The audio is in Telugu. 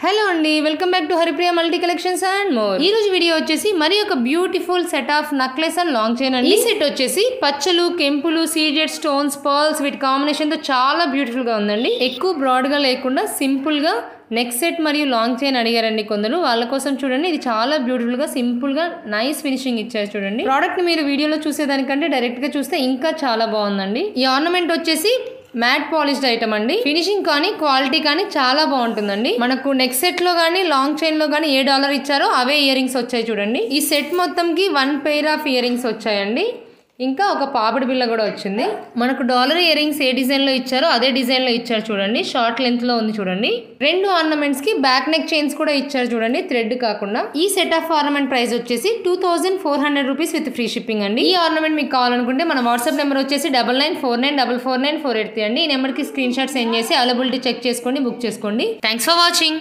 హలో అండి, welcome back to Haripriya multi collections and more. ఈ రోజు వీడియో వచ్చేసి మరి ఒక beautiful set of necklace and long chain అండి. ఈ సెట్ వచ్చేసి పచ్చలు, కెంపులు, సీజెడ్ స్టోన్స్, పర్ల్స్ వీటి కాంబినేషన్ తో చాలా బ్యూటిఫుల్ గా ఉందండి. ఎక్కువ బ్రాడ్ గా లేకుండా సింపుల్ గా నెక్ సెట్ మరియు లాంగ్ చైన్ అడిగారండి కొందరు. వాళ్ళ కోసం చూడండి, ఇది చాలా బ్యూటిఫుల్ గా సింపుల్ గా నైస్ ఫినిషింగ్ ఇచ్చారు చూడండి. ప్రోడక్ట్ ని మీరు వీడియోలో చూసేదానికంటే డైరెక్ట్ గా చూస్తే ఇంకా చాలా బాగుందండి. ఈ ఆర్నమెంట్ వచ్చేసి మ్యాట్ పాలిష్డ్ ఐటమ్ అండి. ఫినిషింగ్ కానీ క్వాలిటీ కానీ చాలా బాగుంటుందండి. మనకు నెక్ సెట్ లో గానీ లాంగ్ చైన్ లో గానీ $1 ఇచ్చారో అవే ఇయర్ రింగ్స్ వచ్చాయి చూడండి. ఈ సెట్ మొత్తంకి 1 పెయిర్ ఆఫ్ ఇయర్ రింగ్స్ వచ్చాయండి. ఇంకా ఒక పాపిడి బిల్ల కూడా వచ్చింది. మనకు $1 ఇయర్ రింగ్స్ ఏ డిజైన్ లో ఇచ్చారో అదే డిజైన్ లో ఇచ్చారు చూడండి. షార్ట్ లెంత్ లో ఉంది చూడండి. 2 ఆర్నమెంట్స్ కి బ్యాక్ నెక్ చైన్స్ కూడా ఇచ్చారు చూడండి, థ్రెడ్ కాకుండా. ఈ సెట్ ఆఫ్ ఆర్నమెంట్ ప్రైస్ వచ్చేసి 2400 రూపీస్ విత్ ఫ్రీ షిప్పింగ్ అండి. ఈ ఆర్నమెంట్ మీకు కావాలనుకుంటే మన వాట్సాప్ నెంబర్ వచ్చేసి 9949449483 అండి. ఈ నెంబర్ కి స్క్రీన్ షాట్ సెండ్ చేసి అవైలబిలిటీ చెక్ చేసుకోండి, బుక్ చేసుకోండి. Thanks for watching.